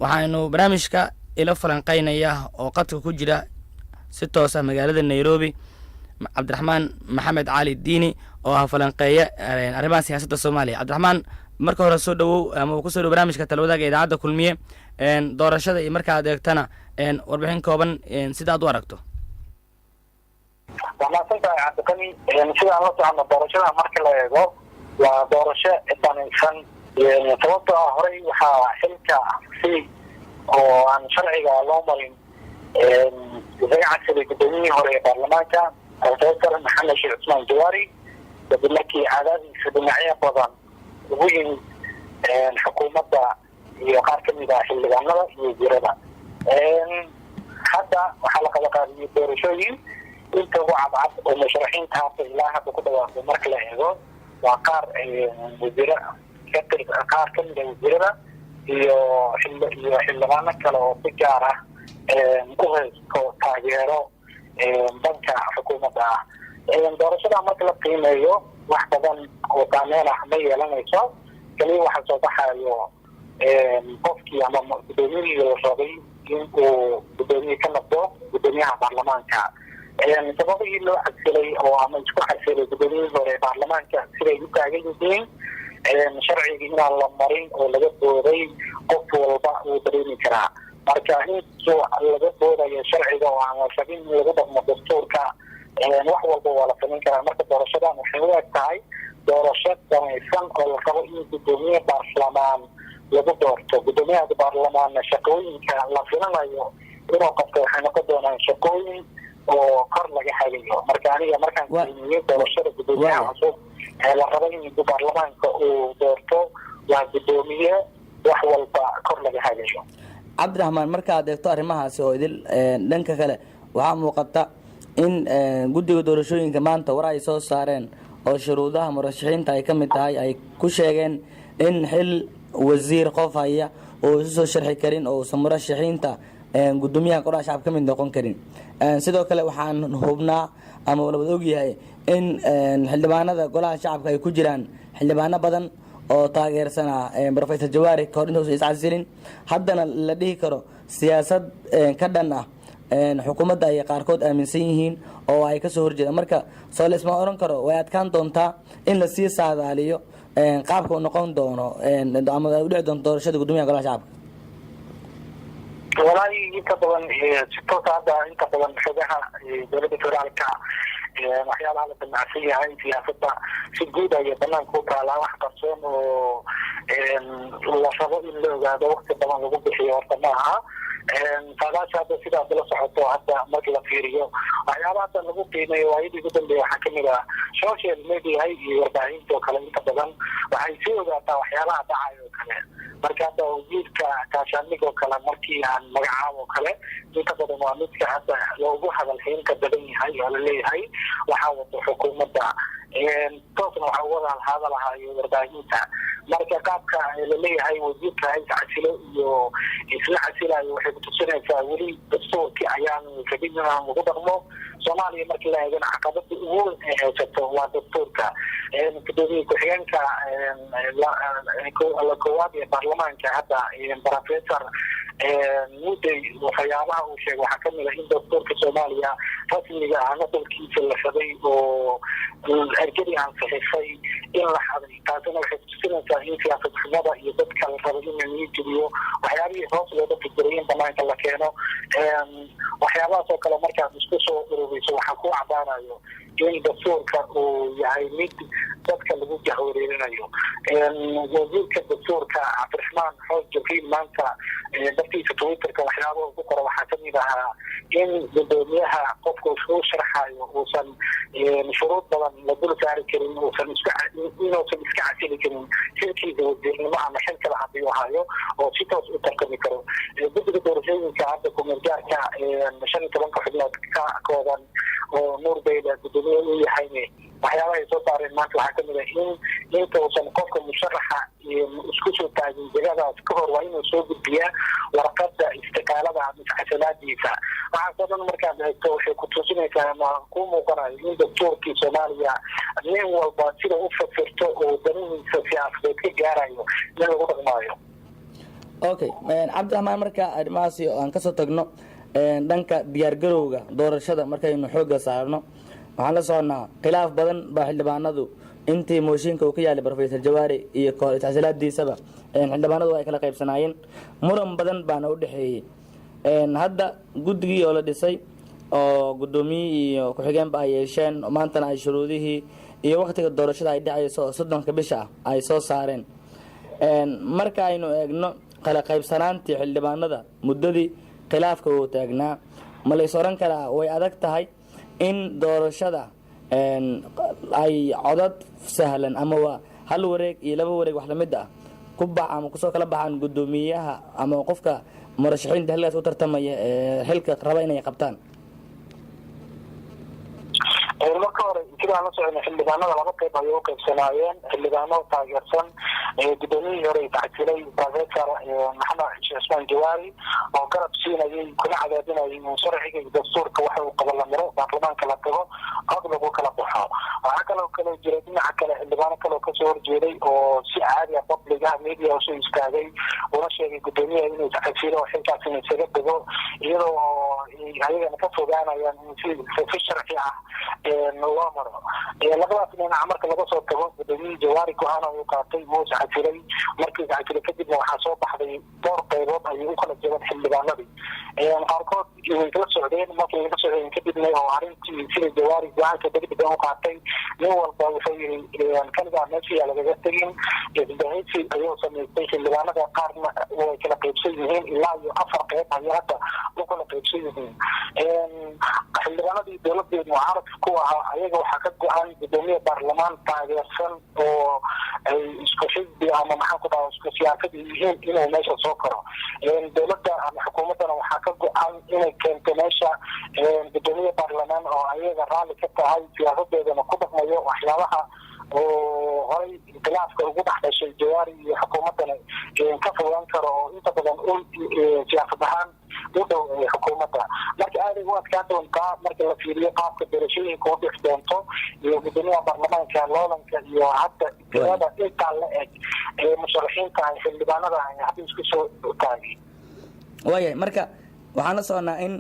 waxaanu barnaamijka ila falanqeynaya oo qadka ku jira si toos ah magaalada Nairobi Cabdiraxmaan Maxamed Cali Diini oo ah falanqeeya arrimaha siyaasadda Soomaaliya. Cabdiraxmaan, marka hore soo dhawow ama ku soo dhaw barnaamijka talawadaga idaacadda kulmiye doorashada iyo markaad eegtana warbixin kooban sida aad u aragto. wanaagsantahay cabdiqani sida aan la socono doorashada marka la eego waa doorasho banaysan sababtoo ah horey waxaa xilka si oo aan sharciga loo marin isaga casilay gudoomiyihii hore ee baarlamaanka professor maxamed sheekh cusmaan jawaari kadib markii cadaadiisa dhinacyo badan ugu yimid xukuumadda iyo qaar kamid ah xildhibaanada iyo wasiirada. hadda waxaa la qaba qaadiyay doorashooyin inta ugu cadcad oo musharaxiinta hadda ilaa hadda ku dhawaaqay marka la eego waa qaar wasiiro qaar kamid ah wasiirada iyo xildhibaano kale oo si gaar ah u haysto taageero dhanka xukuumadda ah. doorashada marka la qiimeeyo wax badan oo saameyn ah ma yeelanayso, kaliya waxaa soo baxayo qofkii ama gudoomiyihii la rabay in uu gudoomiye ka noqdo gudoomiyaha baarlamaanka. sababihii loo casilay oo ama isku casilay gudoomiyihii hore ee baarlamaanka siday u taagan yihiin sharciga inaan la marin oo laga booday qof walba uu dareemi karaa. marka intuu laga boodayo sharciga oo aan la rabin in lagu dhaqmo dastuurka wax walba waa la samayn karaa. marka doorashadan waxay u eg tahay doorasho danaysan oo la rabo in gudoomiye baarlamaan lagu doorto. gudoomiyaha baarlamaanna shaqooyinka la filanayo inuu qabto waxay noqon doonaan shaqooyin oo kor laga hagayo. marka aniga markaan qiimeeyay doorashada gudoomiyaha cusub la rabo in baarlamaanka uu doorto waa gudoomiye wax walba kor laga hagayo. Cabdiraxmaan, markaad eegto arrimahaasi oo idil dhanka kale waxaa muuqata in guddiga doorashooyinka maanta war ay soo saareen oo shuruudaha murashaxiinta ay ka mid tahay ay ku sheegeen in xil wasiir qof haya oo isu soo sharxi karin oo uusan murashaxiinta gudoomiyaha golaha shacabka ka mid noqon karin. sidoo kale waxaan hubnaa ama wada ogyahay in xildhibaanada golaha shacabka ay ku jiraan xildhibaano badan oo taageersana professor Jawaari ka hor intuusan iscasilin, haddana la dhihi karo siyaasad ka dhan ah xukuumadda ay qaarkood aaminsan yihiin oo ay kasoo horjeedaan. marka soo leesma oran karo way adkaan doontaa in la sii saadaaliyo qaabka uu noqon doono ama ay u dhici doonto doorashada gudoomiyaha golaha shacabka. walaahi inta badan si toos hadda inta badan xogaha dowladda federaalka waxyaalaha la damacsan yahay siyaasadda si guud ayay banaanka u taalaa. wax qarsoon oo la rabo in la ogaado waqti badan lagu bixiyo horta ma aha. saadaasha hadda sidaas la socoto hadda marka la fiiriyo waxyaabaha hadda lagu qiimeeyo waayadii ugu dambeeya waxaa kamid ah social media iyo warbaahinta oo kale inta badan waxay sii ogaataa waxyaabaha dhacayo oo kale. marka hadda wasiirka gaashaandhig oo kale markii aan magacaabo oo kale inta badan waa midka hadda loogu hadalhaynta badan yahay oo laleeyahay waxaa wato xukuumadda toosna waxaa uga hadalahayo warbaahinta. marka qaabka laleeyahay wasiirka haysa casilo iyo isla casilayo waxay kutusinaysaa weli dastuurkii ayaan rabin inaan lagu dhaqmo. soomaaliya markii la eegana caqabada ugu weyn ay haysato waa dastuurka. gudoomiye ku-xigeenka la koowaad ee baarlamaanka hadda professor mudday waxyaabaha uu sheegay waxaa kamid ah in dastuurka soomaaliya rasmiga ah nuqulkiisa la rabay oo ergadii aan saxiixay in la haday. taasina waxay kutusinaysaa in siyaasad xumada iyo dadka la rabo in la niyadgeliyo waxyaabihii hoos looga fikiray in banaanka la keeno. waxyaabahaas oo kale markaad isku soo ururayso waxaa ku cadaanayo in dastuurka uu yahay mid dadka lagu jahwareerinayo. wasiirka dastuurka cabdiraxmaan xoos jabriil maanta dartiisa twitterka waxyaabaha ugu qora waxaa kamid ahaa in gudoomiyaha qofka uu sharxayo uusan shuruud badan la dul saari karin, inuusan iska casili karin xilkiisa wasiirnimo ama xil kale hadii uu hayo oo si toos u tartami karo. guddiga doorashooyinka hadda kumeelgaarka 15 xubnood ka kooban oo Nuur Beyda gudoomiye u yahay waxyaabaha ay soo saareen maanta waxaa kamid ah in intuusan qofka musharaxa isku soo taagin jagadaas ka hor waa inuu soo gudbiyaa warqada istiqaalada ama casalaadiisa. waxaasoo dhan markaad eegto waxay ku tusinaysaa ama ku muuqanayo in dastuurkii Soomaaliya nin walba sida u fakirto oo danihiisa siyaasadeed ka gaarayo in lagu dhaqmaayo. okay cabdiraxmaan marka arrimahaasi aan kasoo tagno dhanka diyaargarowga doorashada markaynu xoogga saarno waxaan la soconaa khilaaf badan baa xildhibaanadu intii mooshinka uu ka yaalay professor jawaari iyo tacsilaadiisaba xildhibaanadu ay kala qaybsanaayeen muran badan baana u dhexeeyey hadda guddigii oo la dhisay oo gudoomiye iyo ku-xigeenba ay yeesheen maantana ay shuruudihii iyo waqtiga doorashada ay dhacayso oo 30 bisha ay soo saareen marka aynu eegno kala qaybsanaantii xildhibaanada muddadii khilaafka uu taagnaa ma la is oran karaa way adag tahay in doorashada ay codad sahlan ama waa hal wareeg iyo laba wareeg wax lamid ah ku bax ama kusoo kala baxaan gudoomiyaha ama qofka murashaxiinta halkaas u tartamaya xilka raba inay qabtaan marka hore intaan la soconay xildhibaanada laba qayb ayay u qaybsanaayeen xildhibaano taageersan gudoomiyihii hore tacsiilay professor maxamed cismaan jawaari oo garab siinayay kuna cadaadinayay sharciga dastuurka waxa uu qabo la maro baarlamaanka la tago cod lagu kala baxo waxaa kaloo kale jira dhinaca kale xildhibaano kale oo kasoo horjeeday oo si caadi ah publiga media usoo istaagay una sheegay gudoomiyaha inuu tacsiilo oo xilkaas inuu isaga tago iyadoo ayagana ka fogaanayaan si sharci ah loo maro labadaas dhinac marka laga soo tago gudoomiye jawaari go-aan uu qaatay wuu tacsiilay markii tacsiilay kadibna waxaa soo baxday dhowr qaybood ayay u kala jabeen xildhibaanadii qaarkood way kala socdeen markay kala socdeen kadibna oo arrintii sida jawaari go-aanka degdega u qaatay nin walba wuxuu yiri kaligaa meeshii lagaga tegin isbahaysi ayuu samaystay xildhibaanada qaarna way kala qaybsan yihiin ilaa iyo 4 qayb ayay hadda u kala qaybsan yihiin xildhibaanadii dowladeed mucaaradka ku ahaa ayaga waxaa ka go-an gudoomiye baarlamaan taageersan oo ay isku xisbi ama maxaa ku dhahaa isku siyaasad yihiin inuu meesha soo karo dowladda ama xukuumaddana waxaa ka go-an inay keento meesha gudoomiye baarlamaan oo ayaga raalli ka tahay siyaasadeedana ku dhaqmayo waxyaabaha oo horay inqilaafka ugu dhex dhashay jawaari iyo xukuumaddana ka fogaan karo oo inta badan siyaasad ahaan u dhow xukuumadda marka aaday u adkaan doontaa marka la fiiriyo qaabka doorashooyinka u dhix doonto iyo gudoomiyaha baarlamaanka loolanka iyo hadda tirada intaa la eg musharaxiinta ay xildhibaanada ay hadda isku soo taagay waayahay marka waxaan la soconaa in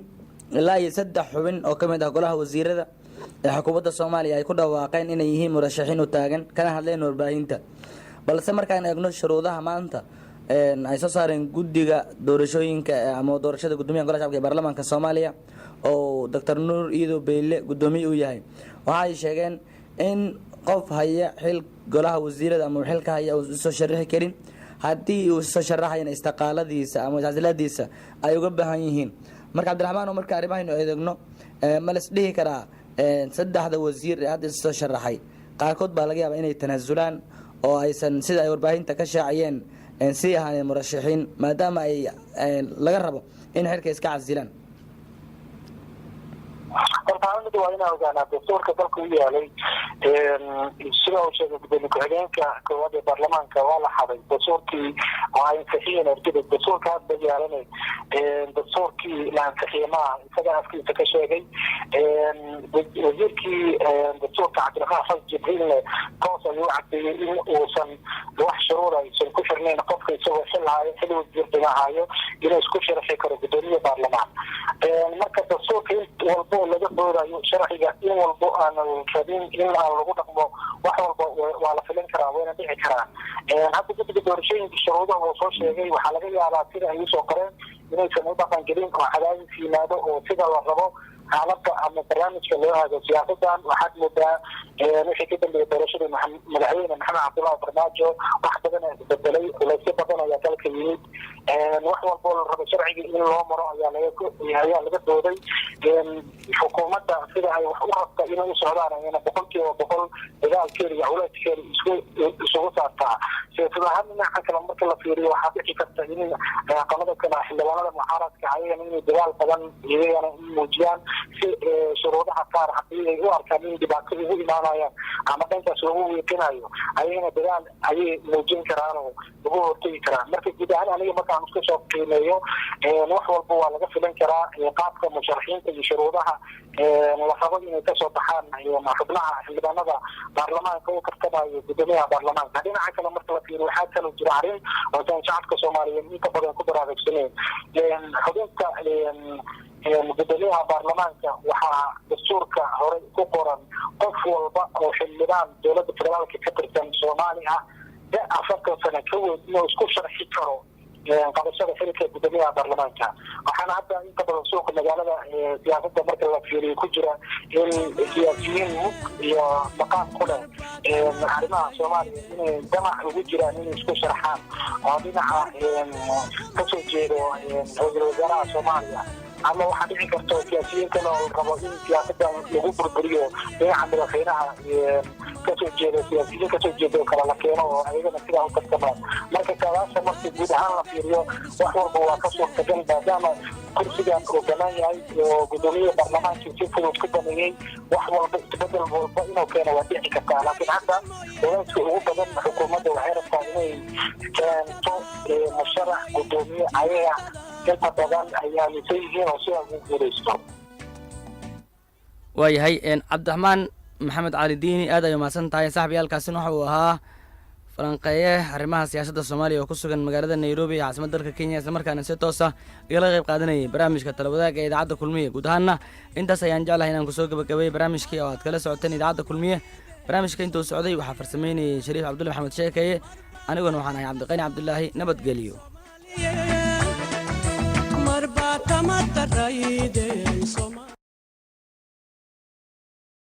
ilaa iyo 3 xubin oo ka mid ah golaha wasiirada ee xukuumadda Soomaaliya ay ku dhawaaqeen inay yihiin murashaxiin u taagan kana hadleen warbaahinta balse markaan eegno shuruudaha maanta ay soo saareen guddiga doorashooyinka ama doorashada gudoomiyaha golaha shacabka ee baarlamaanka Soomaaliya oo Dr. Nuur Iido Beyle gudoomiye u yahay waxay sheegeen in qof haya xil golaha wasiirada ama xilka haya uu soo sharaxi karin haddii uu soo sharaxayna istaqaaladiisa ama tacsiiladiisa ay uga baahan yihiin marka Cabdiraxmaan oo marka arrimaha eegno ma la isdhihi karaa saddexda wasiir ee hadda soo sharaxay qaarkood baa laga yaabaa inay tanaasulaan oo aysan sida ay warbaahinta ka shaaciyeen si ahaaneen murashaxiin maadaama ay laga rabo in xilka iska casilaan horta waa inaa ogaanaa dastuurka dalka u yaalay sida uu sheegay gudoomiye ku-xigeenka koowaad ee baarlamaanka waa la xaday dastuurkii oo ay ansixiyeen ergada dastuurka hadda yaalanay dastuurkii la ansixiyey maaha isaga afkiisa ka sheegay wasiirkii dastuurka cabdiraxmaan xasan jibriilne toos ayuu cadeeyey in uusan wax shuruud aysan ku xirnayn qofka isagoo xilhaayo xil wasiir dhimahaayo inuu isku sharaxi karo gudoomiye baarlamaan marka dastuurka in walbo laga boodayo sharciga in walbo aan rabin in aan lagu dhaqmo wax walba waa la filin karaa wayna dhici karaan hadda guddiga doorashooyinka shuruudaha uu soo sheegay waxaa laga yaabaa sida ay usoo qoreen inaysan u dhaqan gelin oo cadaadis yimaado oo sida la rabo xaaladda ama barnaamijka loo hago siyaasadan waxaad moodaa wixii ka dambeeyay doorashadii madaxweyne maxamed cabdullaahi farmaajo wax badan ayaa isbedelay culaysyo badan ayaa dalka yimid wax walba oo la rabo sharciga in loo maro ayaa laga dooday xukuumadda sida ay wax u rabta inay u socdaan ayana 100% dagaalkeeda iyo culayskeeda isugu saartaa siyaasad ahaan dhinaca kale marka la fiiriyo waxaa dhici karta in qolada kale xildhibaanada mucaaradka ayagana inay dagaal badan iyagana muujiyaan si shuruudaha qaar haddii ay u arkaan in dhibaato ugu imaanayaan ama dhankaas lagu wiiqinayo ayagana dagaal ayay muujin karaan oo lagu hortegi karaan marka guud ahaan aniga marka markaan isku soo qiimeeyo wax walba waa laga filan karaa qaabka musharaxiinta iyo shuruudaha la rabo inay kasoo baxaan xubnaha xildhibaanada baarlamaanka u tartamayo gudoomiyaha baarlamaanka. dhinaca kale marka la fiiriyo waxaa kaloo jira arrin oo shacabka soomaaliyeed inta badan ku baraarugsaneen xubinta gudoomiyaha baarlamaanka waxaa dastuurka hore ku qoran qof walba oo xildhibaan dowladda federaalka ka tirsan soomaali ah 40 sano ka weyn inuu isku sharxi karo qabashada xilka gudoomiyaha baarlamaanka. waxaana hadda inta badan suuqa magaalada siyaasadda marka la fiiriyo ku jira in siyaasiyiin mug iyo maqaam ku leh arrimaha soomaaliya inay damac ugu jiraan inay isku sharxaan oo dhinaca kasoo jeedo ra-iisul wasaaraha soomaaliya ama waxaa dhici karto siyaasiyiin kale oo rabo in siyaasadda lagu burburiyo dhinaca madaxweynaha kasoo jeeda siyaasiyiin kasoo jeeda oo kale la keeno oo ayagana sidaa u tartamaan. marka kalaasha marka guud ahaan la fiiriyo wax walba waa ka suurtagal maadaama kursigan uu banaan yahay oo gudoomiyaha baarlamaanka si fudud ku baneeyey wax walba isbedel walba inuu keeno waa dhici kartaa. laakiin hadda walaaska ugu badan xukuumadda waxay rabtaa inay keento musharax gudoomiye ayaga inta badan ayaa aaminsan yihiin oo sidaa ugu guuleysto. waayahay cabdiraxmaan maxamed cali diini aad ay umahadsan tahay saaxiibayaalkaasina waxa uu ahaa falanqeeye arrimaha siyaasadda soomaaliya oo ku sugan magaalada nairobi ee caasimadda dalka kenya islamarkaana si toos ah igala qayb qaadanayay barnaamijka talawadaagga ee idaacadda kulmiye. guud ahaanna intaas ayaan jeclahay inaan kusoo gabagabeeyey barnaamijkii oo aad kala socoteen idaacadda kulmiye. barnaamijka intuu socday waxaa farsameynayay shariif cabdulle maxamed sheekeye, aniguna waxaan ahay cabdiqani cabdulaahi. nabadgeliyo. marba kama tarayde